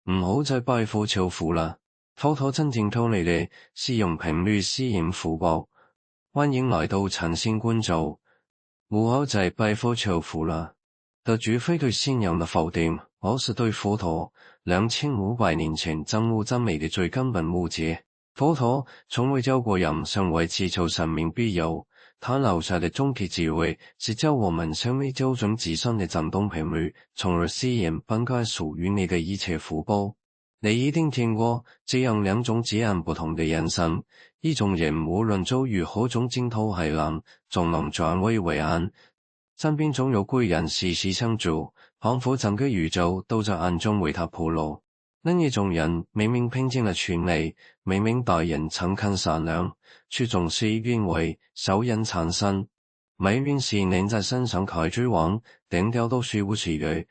唔好再拜佛求福了。佛陀真正透你的是用頻率吸引福報。歡迎來到禪心觀照，唔好再拜佛求福了。這絕非對信仰的否定，而是對佛陀2500年前真悟真理的最根本誤解。佛陀從未教過人想為祈求神明庇佑，他留下的終極智慧是教我們先微調整自身的振動頻率，從而吸引本該屬於你的一切福報。你一定聽過這樣兩種截然不同的人生，一種人無論遭遇何種驚濤駭浪，總能轉危為安，身邊總有貴人時時相助，仿佛整個宇宙都在暗中為他鋪路。另一種人明明拼盡了全力，明明待人誠懇善良，卻總是因為小人纏身，命運是粘在身上開追網，頂掉都是無視嘅。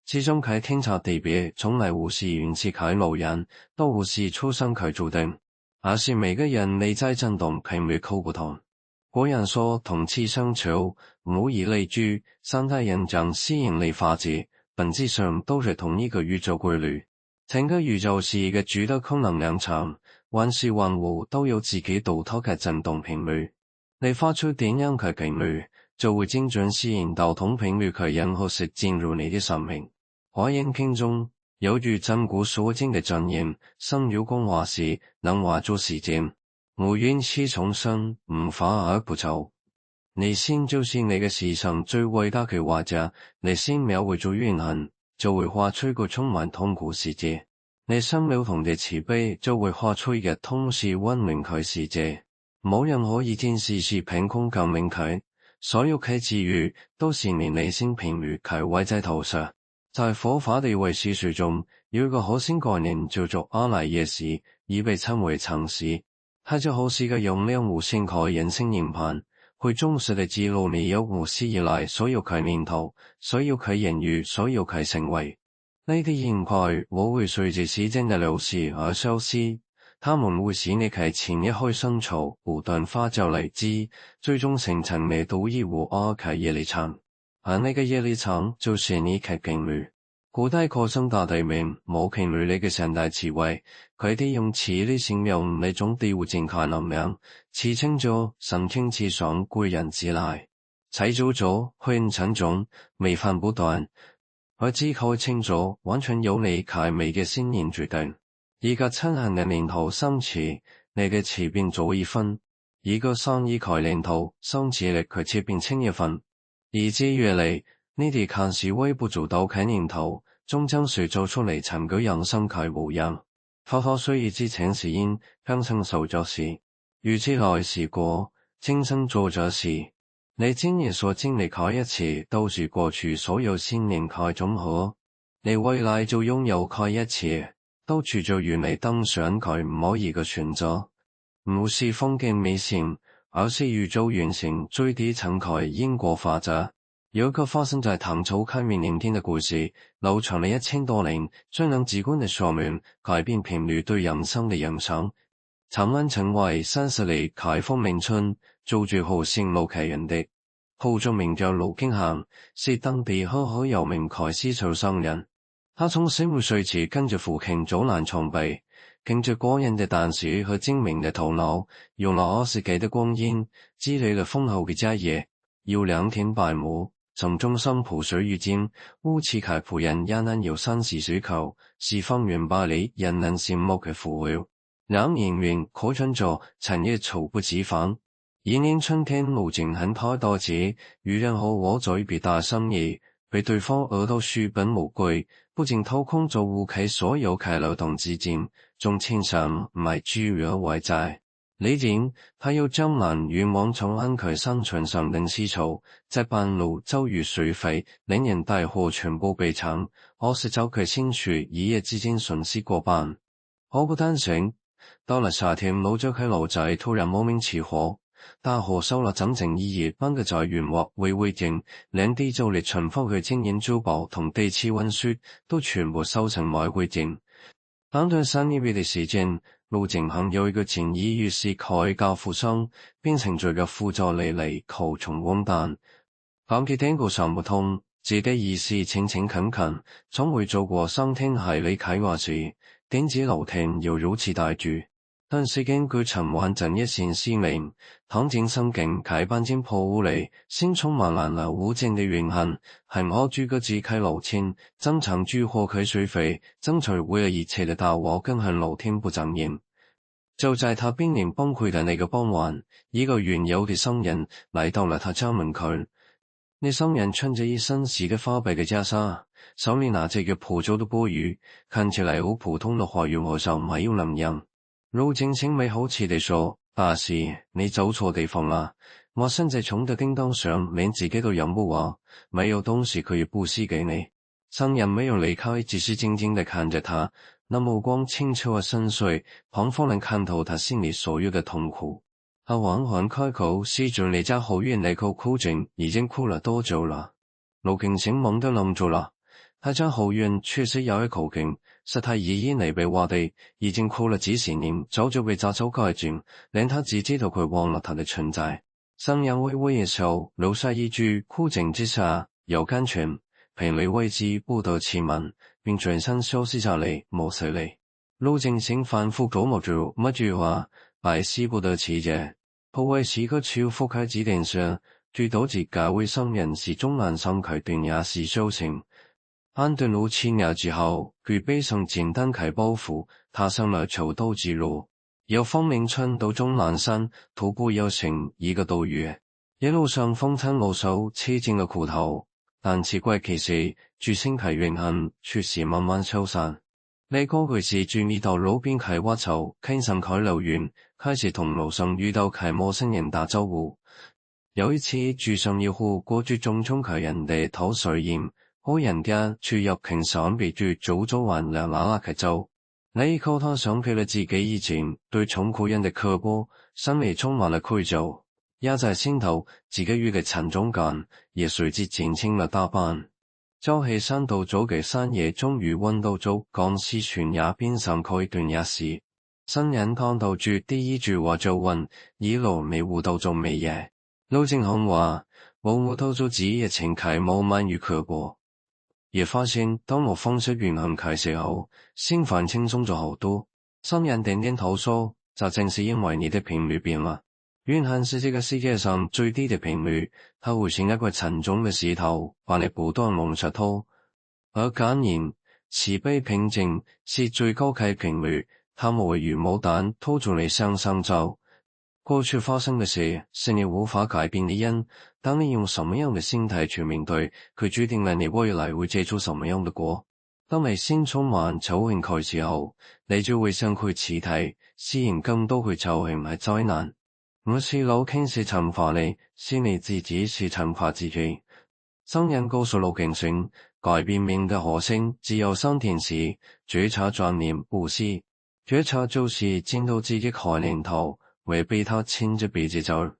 這種開天差地別，從來不是運氣開路人，都不是出生開注定，而是每個人內在振動頻率口不同。古人說同氣相求，物以類聚，三大印象吸引力法則，本質上都是同一個宇宙規律。整個宇宙是一個巨大空能量場，萬事萬物都有自己獨特嘅振動頻率。你發出點樣嘅頻率，就會精準吸引到同頻率嘅人和事進入你的生命。華嚴經中有句真古所經的真言：心有光畫時，能畫出世間。無緣是重生，無法而不走。你心就是你嘅世上最偉大嘅畫家，你心描繪住怨恨，就會畫出一個充滿痛苦世界；你心流動的慈悲，就會畫出一個通世溫暖嘅世界。冇任何一件事是憑空革命嘅，所有嘅際遇都是你內心頻率嘅外在投射。在佛法的唯識學中，有一個核心概念叫做阿賴耶識，亦被稱為常識。它就好似個用量無限嘅人性硬盤，會忠實地記錄你有無始以來所有嘅念頭、所有嘅言語、所有嘅行為。呢啲硬塊我會隨着時間的流逝而消失，它們會使你嘅潛意識深處不斷發酵累積，最終形成你獨一無二嘅業力場。而那個業力場就是你嘅頻率。古代高僧大德們冇頻率嚟嘅現代智慧，佢哋用磁力形容那種第五境界能量，詞稱咗神清氣爽、貴人自來，齊組咗虛沉重、微帆不斷，而只靠清楚完全由你開美嘅心念決定。一個嗔恨嘅念頭生起，你嘅磁變咗一分；一個善意嘅念頭生起，你嘅磁變輕一分。日積月累，呢啲看似微不足道嘅念頭，終將塑造出嚟成個人生嘅模樣。佛陀雖已知前是因，今生受咗事，預知來是果，今生做咗事。你今日所經歷嘅一切，都是過去所有信念嘅總和。你未來就擁有嘅一切，都取決於你當選嘅每一個選擇。唔是封建迷信，而是宇宙運行最底層嘅因果法則。有一個發生在唐朝開元年間的故事，流傳了1000多年，最能直觀地說明改變頻率對人生的影響。長安城外30里開封名村，住住號姓盧嘅人的，號中名叫盧景行，是當地赫有名嘅絲綢商人。他從15歲起跟着父親走南闖北，憑着過人的膽識和精明的頭腦，用了20幾的光陰，積累了豐厚嘅家業，有良田百畝，城中山鋪水如金，屋企嘅僕人也能有30需求，是方圓百里人人羨慕嘅富有。然營運擴張咗，產業猝不及防。一年春天，盧景行太多次與人合夥做一筆大生意，被對方訛到血本無歸，不僅掏空咗屋企所有嘅流動資金，仲欠上買巨額外債。呢年，他又將南運往長安嘅山船上等絲綢，在半路遭遇水費，連人帶貨全部被搶，20兆嘅薪水一夜之間損失過半。好不單行，到了夏天，老咗嘅路仔突然莫名起火，大火燒了整整一夜，半個載運貨為違禁，連地就嚟存放嘅金銀珠寶同地契文書都全部燒成為違禁。短短3個月的時間，盧景行由一個錦衣玉食嘅高富商，變成咗一個負債累累、口窮光蛋。感覺電過想不通，自己意思勤勤懇懇，總會做過傷天害理啟話事，點知老天又如此待遇。但是根據陳宧振一線詩明，唐靜心境啟搬進破屋裡，心充滿了無盡的怨恨，恨不住個自開老天，增長巨禍可水費，爭取為了一切的大禍，更恨老天不長眼。就在他瀕臨崩潰的那個傍晚，一個遠遊的商人來到了他家門口。那商人穿着一身洗得發白的袈裟，手裡拿着一個破舊的缽盂，看起來和普通的花園和尚沒有兩樣。陸景行沒好氣地說：大師，你走錯地方了，我現在窮得叮當響，連自己都養不活，沒有東西可以布施給你。商人沒有離開，只是靜靜地看着他，那目光清澈而深邃，仿佛能看透他心裡所有的痛苦。他緩緩開口，是住你家後院那口枯井，已經枯了多久了？陸景行猛地愣住了，他家後院確實有一口井，是他爺爺那輩挖的，已經枯了幾十年，早就被雜草蓋住，連他自己都快忘了它的存在。商人微微一笑，留下一句：枯井之下有甘泉，貧女為之不得其門，並轉身消失下嚟，冇死嚟。陸景行反覆琢磨住乜句話，百思不得其解。後為是個超覆開指定上，據導致該位商人是終南山區斷崖式修行。安頓了7年之後，佢背上簡單開包袱，踏上了求道之路。由芳名村到終南山，徒步遊行1個多月，一路上風餐露宿，吃盡了苦頭。但奇怪其是，住心體怨恨卻是慢慢消散。呢個佢是注意到路邊開挖槽，傾上開留園，開始同路上遇到開陌生人打招呼。有一次住上一戶過住種種客人的討水鹽，好人家卻又傾上別住早早還涼辣辣嘅粥。那一刻他想起了自己以前對窮苦人的刻薄，心裡充滿了愧疚，壓在心頭自己與嘅沉重感也隨之減輕了大半。走起山到早嘅山野，終於揾到咗鋼絲懸崖邊上開斷崖時，商人看到住第一句話就問：一路沒悟到做咩嘢？陸景行話：我悟到咗自己嘅情啟冇慢與刻薄，也發現當我放下怨恨開始後，心反輕鬆咗好多。商人點點頭說：這正是因為你的頻率變了。怨恨是這個世界上最低的頻率，它會像一個沉重的石頭，把你不斷往下拖；而感恩、慈悲、平靜是最高級頻率，它們會如母彈拖住你向上走。過去發生的事是你無法改變的因，當你用什麼樣的心態去面對，佢決定了你未來會結出什麼樣的果。當你心充滿仇恨開始後，你就會向佢辭退，吸引更多去仇恨係災難。唔是老天是懲罰你，是你自己是懲罰自己。商人告訴陸景行，改變命的核心只有3件事：覺察、轉念、布施。覺察就是見到自己壞念頭，會被他牽着鼻子走；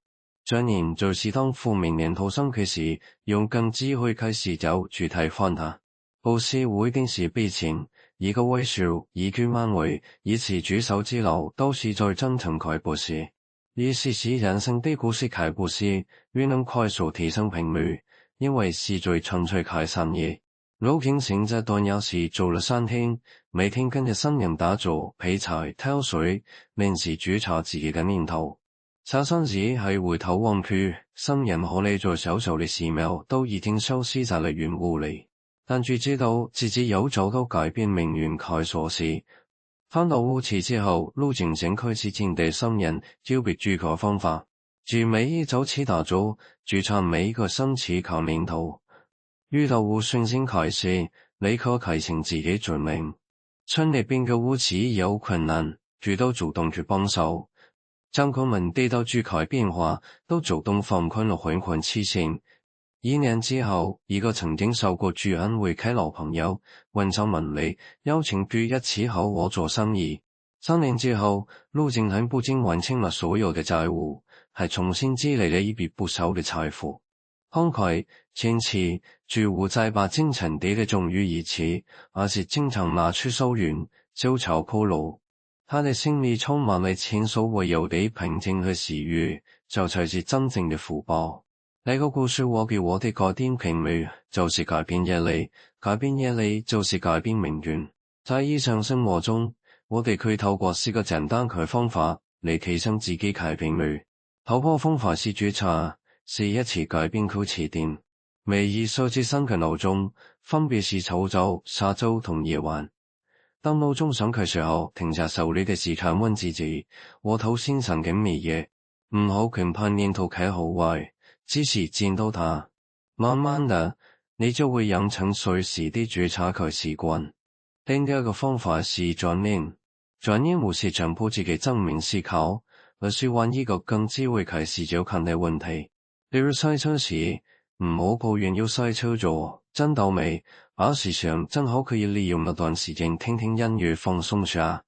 轉念就是當負面念頭生起時，用更智慧開始走去替換它。布施會定時俾錢，一個微笑，一句安慰，一次舉手之勞，都是在真誠開布施。意思是人生的故事開布施，越能快速提升頻率，因為是最純粹開善意。陸景行在斷崖時做了3天，每天跟着商人打坐、劈柴、挑水，練習覺察自己的念頭。下山時係回頭望去，商人和你在小小的寺廟都已經消失在了雲霧裡，但卻知道自己有找到改變命運開鎖匙。返到屋企之後，陸景行開始見對商人教別諸個方法，如每一早起打坐，覺察每一個生起靠念頭。遇到無順境開始，立刻提醒自己轉念。村裏邊嘅屋企有困難，佢都主動去幫手。長官們地到巨改變化，都主動放寬了還款期限。1年之後，一個曾經受過巨恩惠嘅老朋友問上門嚟，邀請佢一起和我做生意。3年之後，陸景行不僅還清了所有的債務，還重新積累了一筆不小的財富。慷慨、堅持，絕無再把金錢睇得重於一切，而是經常拿出手軟，就朝鋪路。他的心裡充滿了前所未有的平靜和喜悅，這才是真正的福報。那個故事我給我的改變頻率，就是改變業力，改變業力就是改變命運。在日常生活中，我哋可以透過4個簡單嘅方法嚟提升自己嘅頻率。頭個方法是覺察，是一次改變佢起點。每日設置新嘅鬧鐘，分別是早朝、下晝同夜晚。當鬧鐘響嘅時候，停下手裏嘅時間問自己，我頭先想緊乜嘢？唔好權判念頭嘅好壞，只是見到它。慢慢的，你就會養成隨時的覺察嘅習慣。第二個方法是轉念，轉念不是強迫自己正面思考，而是換一個更智慧嘅視角看待問題。例如塞車時，唔好抱怨要塞車咗，真倒霉，而是想正好可以利用那段時間聽聽音樂放鬆下。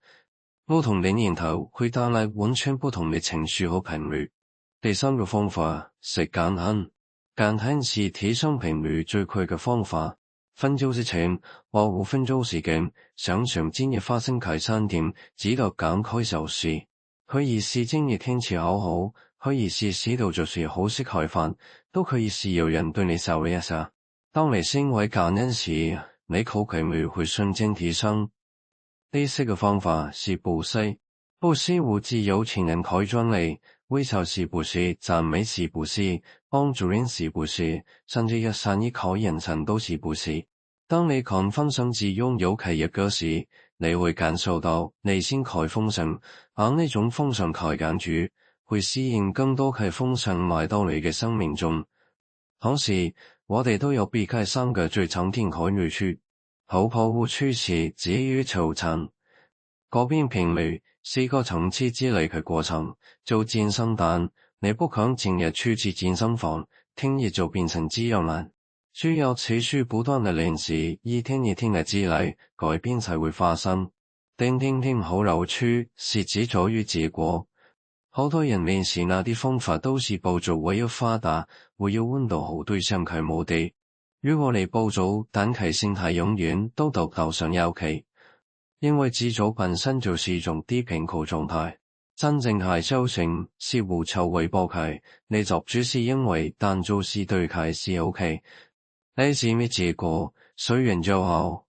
不同的念頭會帶來完全不同的情緒和頻率。第三個方法是感恩，感恩是提升頻率最快嘅方法。瞓覺之前花5分鐘時間，想想今日發生嘅3點值得感慨小事。可以是今日天氣好好，可以是洗到就是好食開飯，都可以是有人對你笑了一下。當你心懷感恩時，你口頻率會瞬間提升。第4個方法是布施，布施物質有錢人開專利，微笑是布施，讚美是布施，幫助人是布施，甚至一善意靠人神都是布施。當你看豐盛自擁有嘅一個時，你會感受到內心開豐盛，而那種豐盛嘅感覺會吸引更多嘅豐盛來到你嘅生命中。同時，我哋都有避開3個最常見嘅誤區。頭個誤區是急於求成，改變頻率是個層次之類嘅過程。做健身蛋，你不可能今日去健身房，聽日就變成肌肉男。需要持續不斷的練習，一天一天的積累，改變才會發生。點好扭曲是執着於結果。好多人練習那啲方法都是抱着為要發達、為要搵到好對象嘅目的。如果你抱着單其心態，永遠都得不到想要嘅，因為執着本身就是一種低頻構狀態。真正係修行是無求為報嘅，你執着是因為但做事對佢是 OK。你是咩結果，隨緣就好。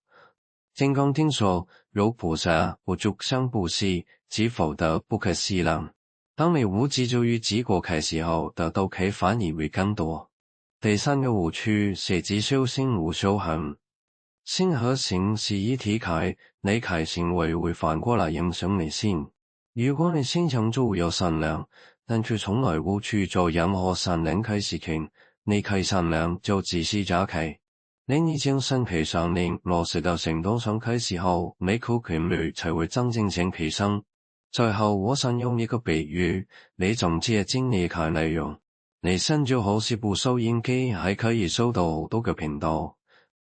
金剛經說，如菩薩不著相布施，即福德不可思量。當你無執着於結果嘅時候，得到嘅反而會更多。第3個誤區是只修心無修行，心和行是一體嘅，你嘅行為會反過來影響你心。如果你心想做有善良，但卻從來無去做任何善良嘅事情，你嘅善良就只是假嘅。你已經身體上令落實到行動上嘅時候，你口頻率才會真正提升。最後我想用一個比喻，你總結經歷嘅內容。你身就好似部收音機，係可以收到好多個頻道。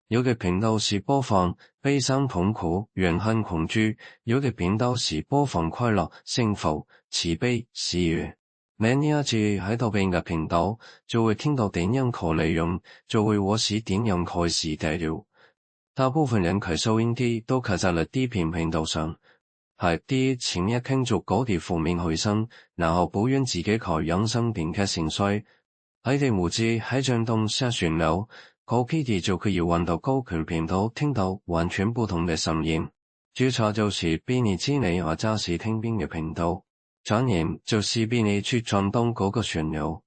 有嘅頻道是播放悲傷、痛苦、怨恨、恐懼；有嘅頻道是播放快樂、幸福、慈悲、喜悅。你一直喺度邊嘅頻道，就會聽到點樣嘅內容，就會獲取點樣嘅視調。大部分人嘅收音機都卡在了低頻道上，係啲前一傾足嗰啲負面回聲，然後抱怨自己嘅人生變嘅情緒。喺啲無知喺震動下旋流，嗰啲就可以換到高頻頻道，聽到完全不同嘅聲音。覺察就是逼你知你或者是聽邊嘅頻道。轉念就是逼你去轉動嗰個旋流，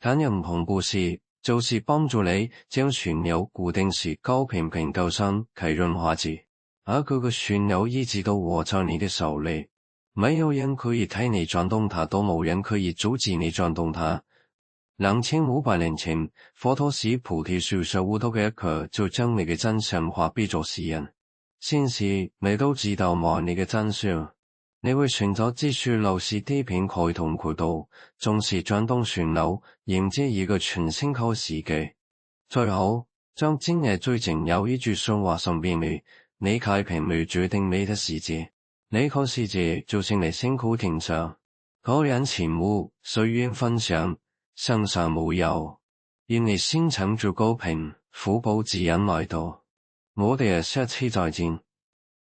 感恩同布施就是幫助你將旋流固定喺高頻道上啟潤化之，而嗰個旋流一直都握在你的手裏，沒有人可以替你轉動它，都冇人可以阻止你轉動它。2500年前，佛陀喺菩提樹上悟到嘅一刻，就將你嘅真相話俾咗世人。現時你都知道冇你嘅真相。你會選擇繼續流失低頻開通渠道，重視轉動旋流，迎接一個全新嘅世界。最後，將今日最重要一句說話送俾你：你嘅頻率決定你的世界，你個世界就是你辛苦聽上。個人前無隨緣分享，生殺無憂，願你心常足高頻，福報自然來到。我哋下期再見。